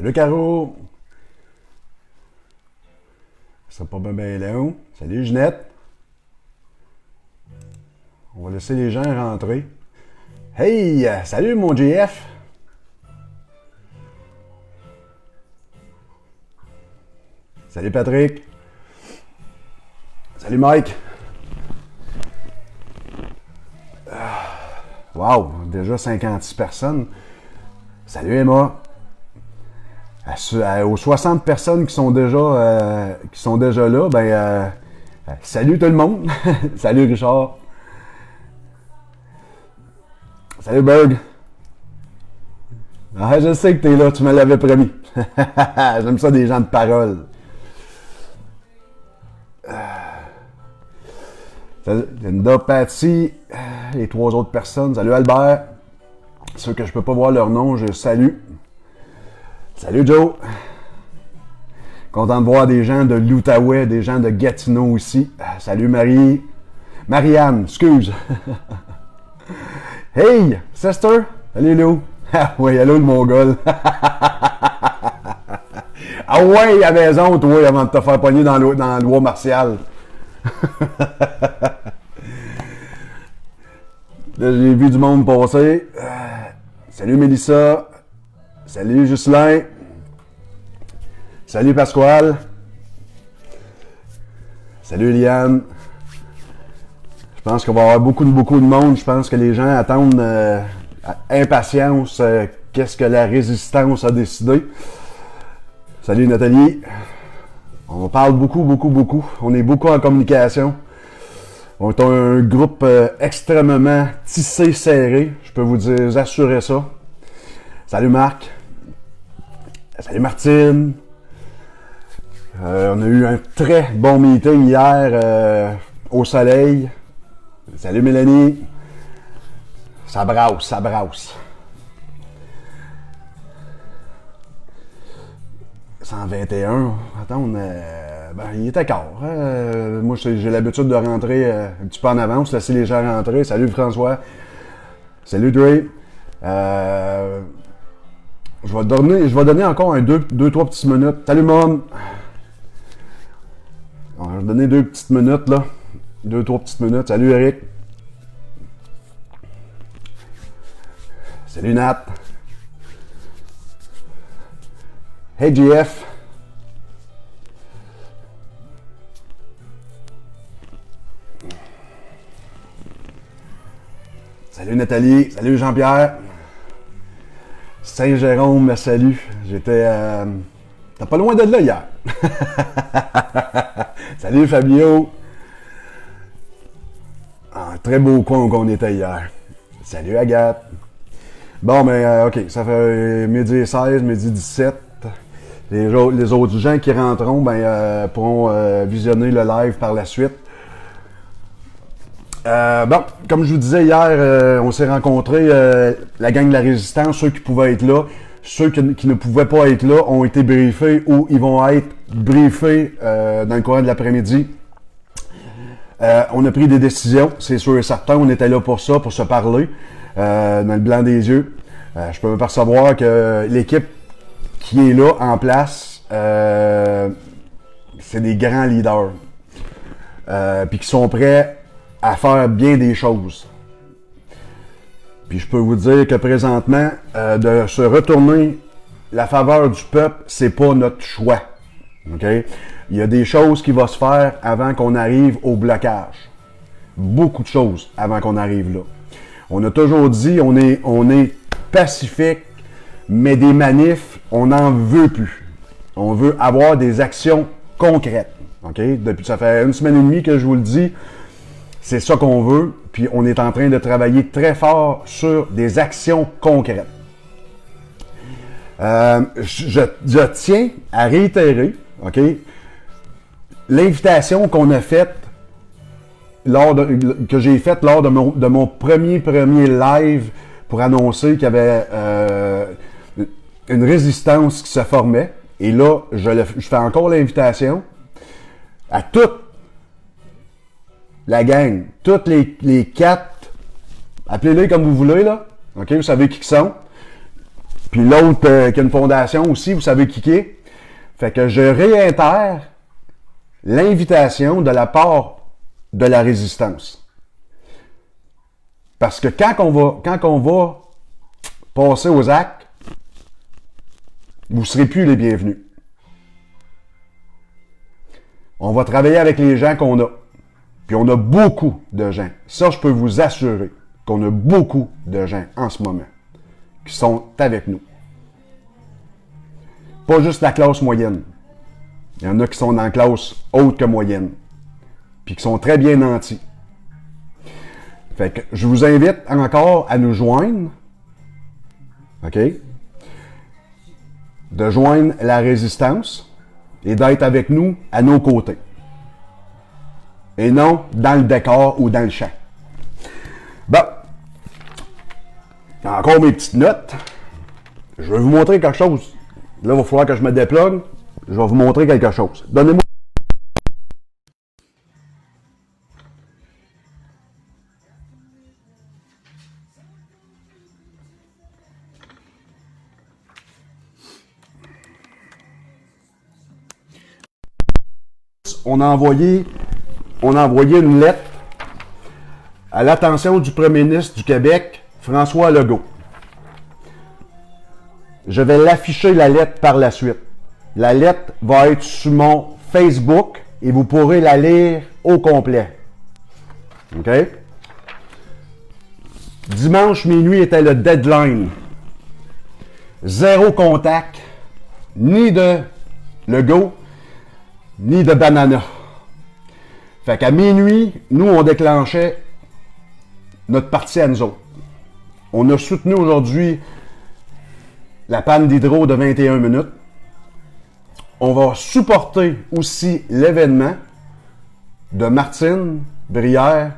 Salut Caro! Ça sera pas bien long. Salut Ginette! On va laisser les gens rentrer. Hey! Salut mon JF! Salut Patrick! Salut Mike! Wow! Déjà 56 personnes. Salut Emma! Aux 60 personnes qui sont déjà là, salut tout le monde! Salut Richard! Salut Berg! Ah, je sais que t'es là, tu me l'avais promis. J'aime ça des gens de parole. Salut Linda, Patty, les trois autres personnes. Salut Albert. Ceux que je peux pas voir leur nom, je salue. Salut Joe. Content de voir des gens de l'Outaouais, des gens de Gatineau aussi. Salut Marie. Marianne, excuse. Hey, sister. Salut Lou. Ah ouais, allô le mongol. Ah ouais, à maison, toi, avant de te faire pogner dans la loi martiale. Là, j'ai vu du monde passer. Salut Mélissa. Salut Ghislain. Salut Pasquale. Salut Eliane. Je pense qu'il va y avoir beaucoup de monde. Je pense que les gens attendent impatience qu'est-ce que la résistance a décidé. Salut Nathalie. On parle beaucoup. On est beaucoup en communication. On est un groupe extrêmement tissé, serré. Je peux vous assurer ça. Salut Marc. Salut Martine. On a eu un très bon meeting hier au soleil. Salut Mélanie. Ça brasse. 121. Attends, il était quart. Moi, j'ai l'habitude de rentrer un petit peu en avance, laisser les gens rentrer. Salut François. Salut Dre. Je vais donner encore 2-3 petites minutes. Salut Mom. On va donner 2 petites minutes là. 2-3 petites minutes. Salut Eric. Salut Nat. Hey JF. Salut Nathalie. Salut Jean-Pierre. Saint-Jérôme, salut. T'es pas loin de là hier. Salut Fabio. Un très beau coin où on était hier. Salut Agathe. Bon, ok, ça fait midi 16, midi 17. Les autres gens qui rentreront pourront visionner le live par la suite. Comme je vous disais hier, on s'est rencontrés, la gang de la Résistance, ceux qui pouvaient être là, ceux qui ne pouvaient pas être là ont été briefés ou ils vont être briefés dans le courant de l'après-midi. On a pris des décisions, c'est sûr et certain, on était là pour ça, pour se parler, dans le blanc des yeux. Je peux me percevoir que l'équipe qui est là, en place, c'est des grands leaders, puis qui sont prêts à faire bien des choses. Puis je peux vous dire que présentement, de se retourner la faveur du peuple, c'est pas notre choix. OK? Il y a des choses qui vont se faire avant qu'on arrive au blocage. Beaucoup de choses avant qu'on arrive là. On a toujours dit, on est pacifique, mais des manifs, on n'en veut plus. On veut avoir des actions concrètes. OK? Depuis, ça fait 1 semaine et demie que je vous le dis. C'est ça qu'on veut, puis on est en train de travailler très fort sur des actions concrètes. Je tiens à réitérer, OK, l'invitation qu'on a faite que j'ai faite lors de mon premier live pour annoncer qu'il y avait une résistance qui se formait. Et là, je fais encore l'invitation à toutes la gang, toutes les 4, appelez-les comme vous voulez, là. OK, vous savez qui sont. Puis l'autre qui a une fondation aussi, vous savez qui est. Fait que je réitère l'invitation de la part de la résistance. Parce que quand on va passer aux actes, vous ne serez plus les bienvenus. On va travailler avec les gens qu'on a. Puis on a beaucoup de gens. Ça, je peux vous assurer qu'on a beaucoup de gens en ce moment qui sont avec nous. Pas juste la classe moyenne. Il y en a qui sont dans la classe haute que moyenne. Puis qui sont très bien nantis. Fait que je vous invite encore à nous joindre. OK? De joindre la résistance et d'être avec nous à nos côtés. Et non dans le décor ou dans le champ. Bon. Encore mes petites notes. Je vais vous montrer quelque chose. Là, il va falloir que je me déplogue. Je vais vous montrer quelque chose. Donnez-moi. On a envoyé une lettre à l'attention du premier ministre du Québec, François Legault. Je vais l'afficher la lettre par la suite. La lettre va être sur mon Facebook et vous pourrez la lire au complet. OK? Dimanche minuit était le deadline. Zéro contact, ni de Legault, ni de Banana. Fait qu'à minuit, nous, on déclenchait notre partie à nous autres. On a soutenu aujourd'hui la panne d'hydro de 21 minutes. On va supporter aussi l'événement de Martine Brière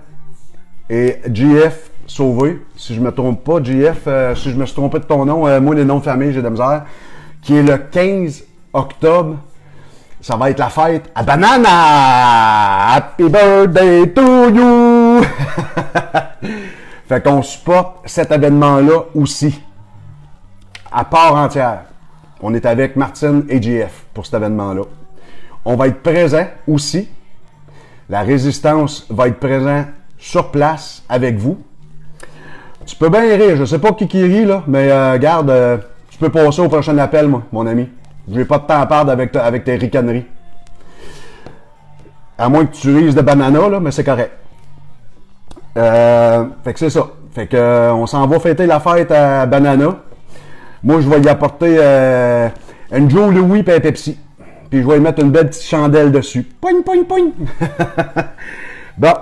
et JF Sauvé. Si je ne me trompe pas, JF, si je me suis trompé de ton nom, moi, les noms de famille, j'ai de la misère. Qui est le 15 octobre. Ça va être la fête à Banana! Happy birthday to you! Fait qu'on supporte cet événement-là aussi. À part entière. On est avec Martine et JF pour cet événement-là. On va être présent aussi. La résistance va être présent sur place avec vous. Tu peux bien rire. Je sais pas qui rit, là, mais regarde, tu peux passer au prochain appel, moi, mon ami. Je n'ai pas de temps à perdre avec tes ricaneries. À moins que tu rises de banana, là, mais c'est correct. Fait que c'est ça. Fait que on s'en va fêter la fête à Banana. Moi, je vais y apporter une Joe Louis et un Pepsi. Puis je vais y mettre une belle petite chandelle dessus. Poing, poing, poing! Bon.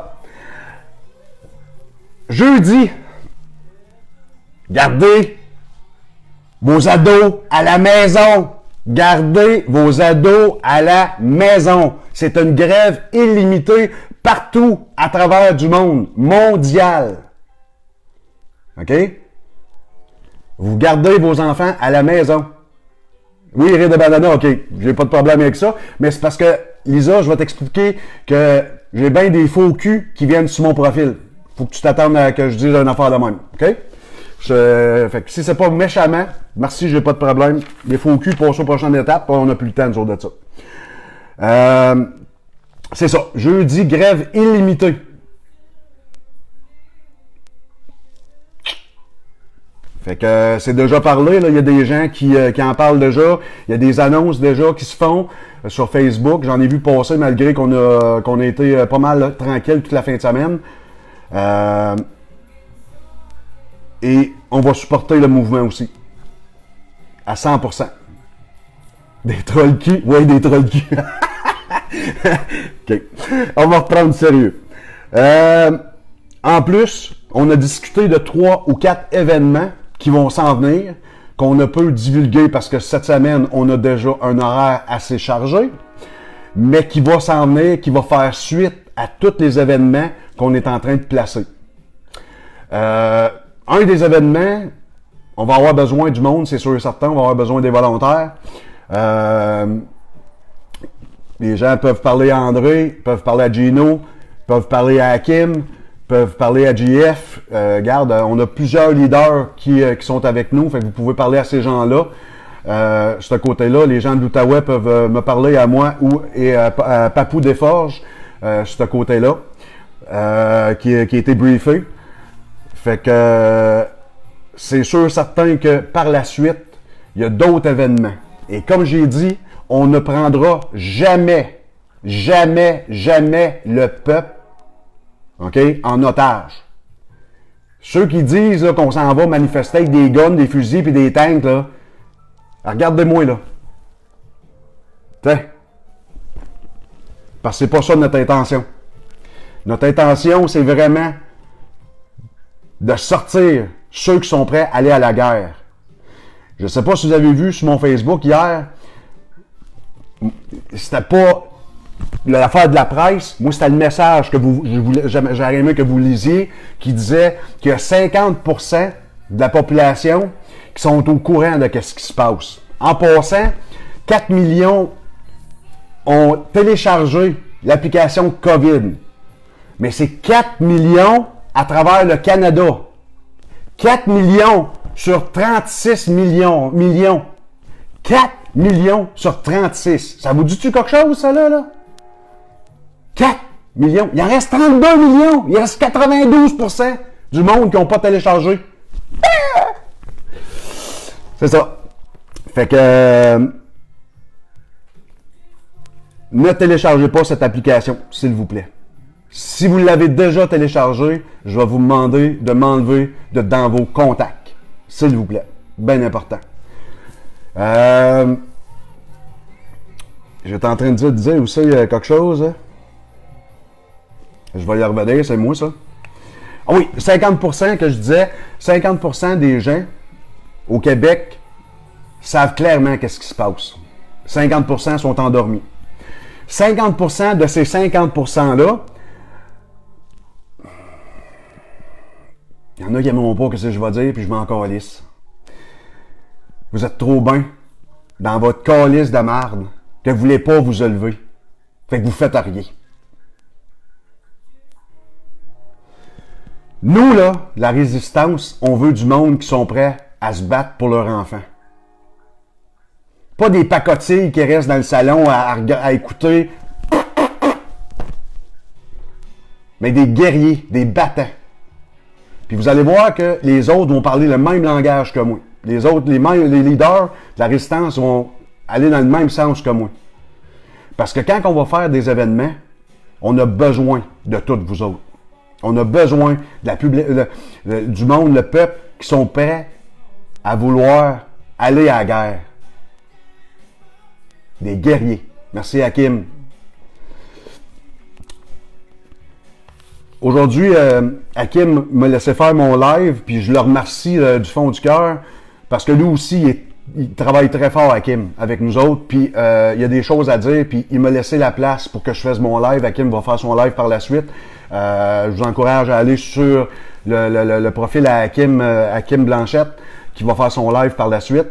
Jeudi. Gardez vos ados à la maison. Gardez vos ados à la maison. C'est une grève illimitée partout à travers du monde, mondial. OK? Vous gardez vos enfants à la maison. Oui, rire de banana, OK. J'ai pas de problème avec ça. Mais c'est parce que, Lisa, je vais t'expliquer que j'ai bien des faux culs qui viennent sur mon profil. Faut que tu t'attendes à que je dise une affaire de même. OK? Fait que si c'est pas méchamment, merci, j'ai pas de problème. Les faux culs passent aux prochaines étapes, on n'a plus le temps, nous autres, de ça. C'est ça. Jeudi, grève illimitée. Fait que c'est déjà parlé, là. Il y a des gens qui en parlent déjà. Il y a des annonces déjà qui se font sur Facebook. J'en ai vu passer malgré qu'on a été pas mal là, tranquille toute la fin de semaine. Et on va supporter le mouvement aussi. À 100%. Des trolls culs? Oui, des trolls culs. OK. On va reprendre sérieux. En plus, on a discuté de 3 ou 4 événements qui vont s'en venir, qu'on ne peut divulguer parce que cette semaine, on a déjà un horaire assez chargé, mais qui va s'en venir, qui va faire suite à tous les événements qu'on est en train de placer. Un des événements, on va avoir besoin du monde, c'est sûr et certain, on va avoir besoin des volontaires. Les gens peuvent parler à André, peuvent parler à Gino, peuvent parler à Hakim, peuvent parler à JF. Regarde, on a plusieurs leaders qui sont avec nous, fait que vous pouvez parler à ces gens-là. Ce côté-là, les gens de l'Outaouais peuvent me parler à moi et à Papou Desforges, ce côté-là, qui a été briefé. Fait que c'est sûr certain que par la suite, il y a d'autres événements. Et comme j'ai dit, on ne prendra jamais, jamais, jamais le peuple, OK, en otage. Ceux qui disent là, qu'on s'en va manifester avec des guns, des fusils et des tanks, là, regardez-moi là. T'sais. Parce que c'est pas ça notre intention. Notre intention, c'est vraiment de sortir ceux qui sont prêts à aller à la guerre. Je ne sais pas si vous avez vu sur mon Facebook hier, c'était pas l'affaire de la presse, moi c'était le message que j'aurais aimé que vous lisiez, qui disait qu'il y a 50% de la population qui sont au courant de ce qui se passe. En passant, 4 millions ont téléchargé l'application COVID. Mais c'est 4 millions à travers le Canada. 4 millions sur 36 millions. 4 millions sur 36. Ça vous dit-tu quelque chose, ça, là? 4 millions. Il en reste 32 millions. Il reste 92% du monde qui n'ont pas téléchargé. C'est ça. Fait que ne téléchargez pas cette application, s'il vous plaît. Si vous l'avez déjà téléchargé, je vais vous demander de m'enlever dans vos contacts. S'il vous plaît. Bien important. J'étais en train de dire aussi quelque chose. Hein? Je vais y revenir, c'est moi ça. Ah oui, 50% que je disais, 50% des gens au Québec savent clairement qu'est-ce qui se passe. 50% sont endormis. 50% de ces 50%-là, il y en a qui n'aimeront pas ce que je vais dire, puis je m'en calisse. Vous êtes trop bien dans votre calice de marde que vous ne voulez pas vous élever. Fait que vous faites rien. Nous, là, la résistance, on veut du monde qui sont prêts à se battre pour leur enfant. Pas des pacotilles qui restent dans le salon à écouter. Mais des guerriers, des battants. Puis vous allez voir que les autres vont parler le même langage que moi. Les autres, les leaders de la résistance vont aller dans le même sens que moi. Parce que quand on va faire des événements, on a besoin de toutes vous autres. On a besoin de du monde, le peuple, qui sont prêts à vouloir aller à la guerre. Des guerriers. Merci Hakim. Aujourd'hui, Hakim m'a laissé faire mon live, puis je le remercie du fond du cœur, parce que lui aussi, il travaille très fort, Hakim, avec nous autres, puis il y a des choses à dire, puis il m'a laissé la place pour que je fasse mon live. Hakim va faire son live par la suite. Je vous encourage à aller sur le profil à Hakim Blanchette, qui va faire son live par la suite.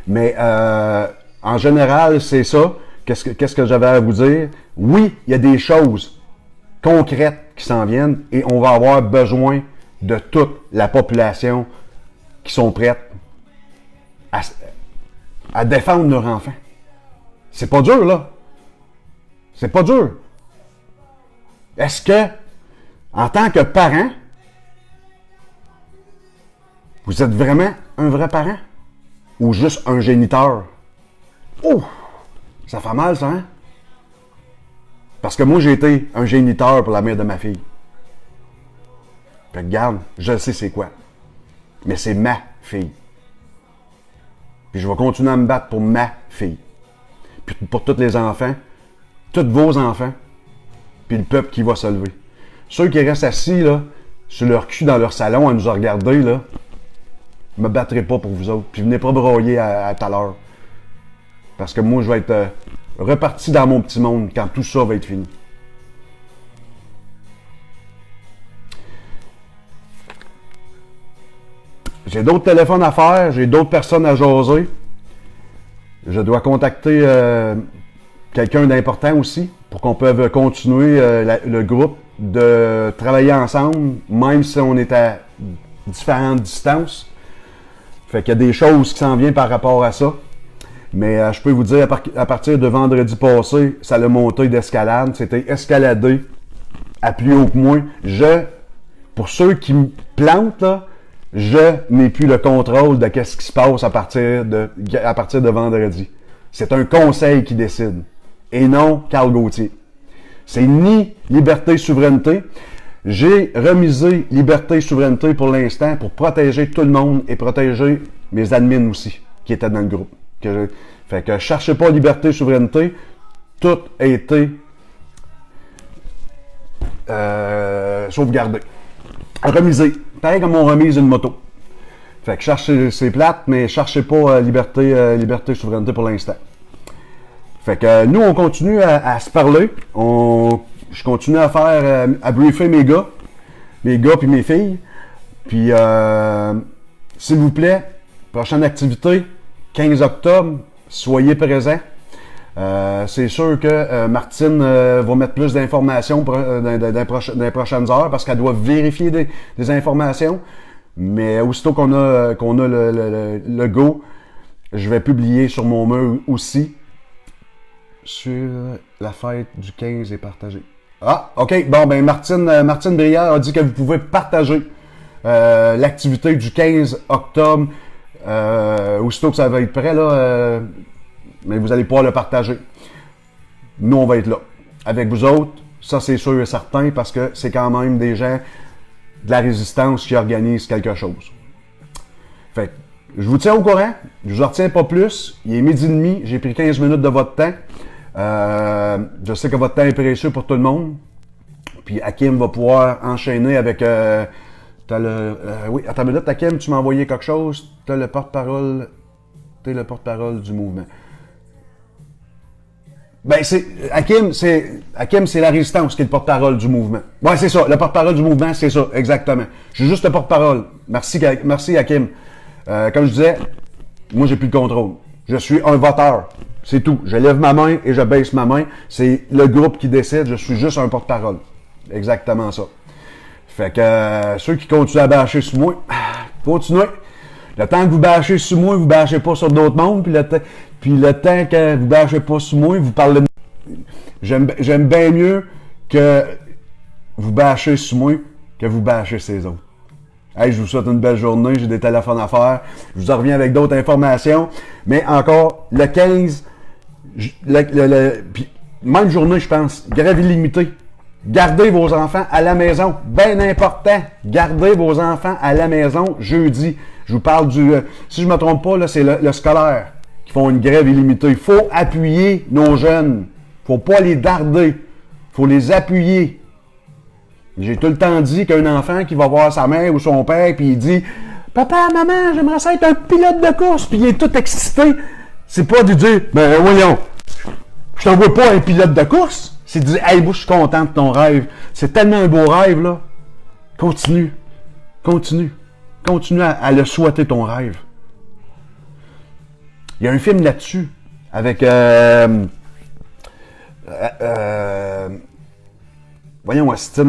Mais en général, c'est ça. Qu'est-ce que j'avais à vous dire? Oui, il y a des choses concrètes qui s'en viennent et on va avoir besoin de toute la population qui sont prêtes à défendre leurs enfants. C'est pas dur, là. C'est pas dur. Est-ce que, en tant que parent, vous êtes vraiment un vrai parent? Ou juste un géniteur? Oh! Ça fait mal, ça, hein? Parce que moi, j'ai été un géniteur pour la mère de ma fille. Fait que regarde, je sais c'est quoi. Mais c'est ma fille. Puis je vais continuer à me battre pour ma fille. Puis pour tous les enfants, tous vos enfants, puis le peuple qui va se lever. Ceux qui restent assis, là, sur leur cul dans leur salon à nous regarder, là, me battrai pas pour vous autres. Puis venez pas broyer à tout à l'heure. Parce que moi, je vais être reparti dans mon petit monde quand tout ça va être fini. J'ai d'autres téléphones à faire, j'ai d'autres personnes à jaser. Je dois contacter quelqu'un d'important aussi, pour qu'on puisse continuer le groupe de travailler ensemble, même si on est à différentes distances. Fait qu'il y a des choses qui s'en viennent par rapport à ça. Mais je peux vous dire, à partir de vendredi passé, ça a monté d'escalade. C'était escaladé à plus haut que moi. Pour ceux qui me plantent, là, je n'ai plus le contrôle de ce qui se passe à partir de vendredi. C'est un conseil qui décide. Et non Carl Gauthier. C'est ni liberté, souveraineté. J'ai remisé liberté et souveraineté pour l'instant pour protéger tout le monde et protéger mes admins aussi qui étaient dans le groupe. Fait que cherchez pas liberté et souveraineté. Tout a été sauvegardé. Remisé. Pareil comme on remise une moto. Fait que cherchez, c'est plate, mais cherchez pas liberté et souveraineté pour l'instant. Fait que nous, on continue à se parler. Je continue à briefer mes gars puis mes filles. Puis, s'il vous plaît, prochaine activité, 15 octobre, soyez présents. C'est sûr que Martine va mettre plus d'informations dans les prochaines heures parce qu'elle doit vérifier des informations. Mais aussitôt qu'on a le go, je vais publier sur mon mur aussi sur la fête du 15 et partager. Ah, ok. Bon, ben Martine Brière a dit que vous pouvez partager l'activité du 15 octobre. Aussitôt que ça va être prêt, là, mais vous allez pouvoir le partager. Nous, on va être là. Avec vous autres, ça c'est sûr et certain, parce que c'est quand même des gens de la résistance qui organisent quelque chose. Fait que, je vous tiens au courant. Je vous en retiens pas plus. Il est 12h30. J'ai pris 15 minutes de votre temps. Je sais que votre temps est précieux pour tout le monde. Puis Hakim va pouvoir enchaîner avec... oui, attends une minute, Hakim, tu m'as envoyé quelque chose. T'es le porte-parole du mouvement. Ben, Hakim, c'est la résistance qui est le porte-parole du mouvement. Ouais, c'est ça. Le porte-parole du mouvement, c'est ça, exactement. Je suis juste le porte-parole. Merci, Hakim. Comme je disais, moi, j'ai plus de contrôle. Je suis un voteur. C'est tout. Je lève ma main et je baisse ma main. C'est le groupe qui décide. Je suis juste un porte-parole. Exactement ça. Fait que ceux qui continuent à bâcher sur moi, continuez. Le temps que vous bâchez sur moi, vous bâchez pas sur d'autres mondes. Puis le temps que vous bâchez pas sur moi, vous parlez de... J'aime bien mieux que vous bâchez sur moi que vous bâchez ces autres. Hey, je vous souhaite une belle journée. J'ai des téléphones à faire. Je vous en reviens avec d'autres informations. Mais encore, le 15, puis même journée, je pense, grève illimitée. Gardez vos enfants à la maison. Bien important. Gardez vos enfants à la maison jeudi. Je vous parle si je ne me trompe pas, là, c'est le scolaire qui font une grève illimitée. Il faut appuyer nos jeunes. Il ne faut pas les darder. Il faut les appuyer. J'ai tout le temps dit qu'un enfant qui va voir sa mère ou son père puis il dit « Papa, maman, j'aimerais ça être un pilote de course. » Puis il est tout excité. C'est pas de dire « Ben voyons, je t'envoie pas un pilote de course. » C'est de dire « Hey, moi, je suis content de ton rêve. C'est tellement un beau rêve, là. Continue. Continue. Continue à le souhaiter, ton rêve. » Il y a un film là-dessus avec... voyons, Austin...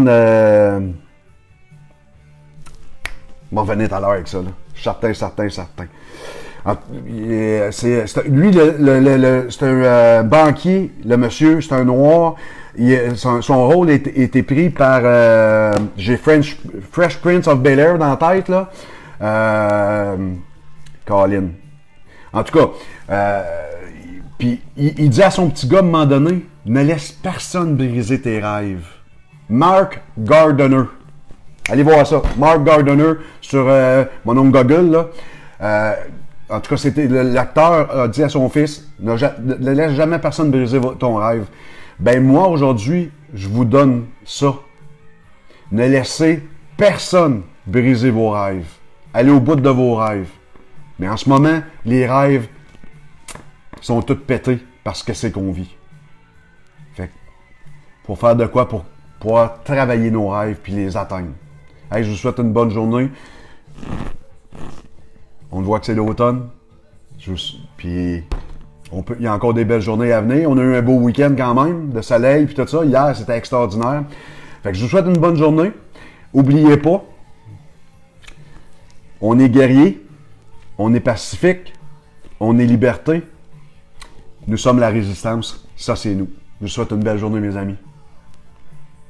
m'en revenait tout à l'heure avec ça, là. Certain. Lui, c'est un banquier, le monsieur, c'est un noir. Son rôle a été pris par... j'ai Fresh Prince of Bel-Air dans la tête, là. Colin. En tout cas, puis il dit à son petit gars, à un moment donné, ne laisse personne briser tes rêves. Mark Gardner. Allez voir ça. Mark Gardner sur mon oncle Google, là. En tout cas, c'était l'acteur a dit à son fils, ne laisse jamais personne briser ton rêve. Ben moi, aujourd'hui, je vous donne ça. Ne laissez personne briser vos rêves. Allez au bout de vos rêves. Mais en ce moment, les rêves sont tous pétés parce que c'est qu'on vit. Fait que, pour faire de quoi? Pour pouvoir travailler nos rêves puis les atteindre. Hey, je vous souhaite une bonne journée. On voit que c'est l'automne. Puis Il y a encore des belles journées à venir. On a eu un beau week-end quand même, de soleil puis tout ça. Hier, c'était extraordinaire. Fait que je vous souhaite une bonne journée. Oubliez pas, on est guerrier, on est pacifique, on est liberté. Nous sommes la résistance. Ça, c'est nous. Je vous souhaite une belle journée, mes amis.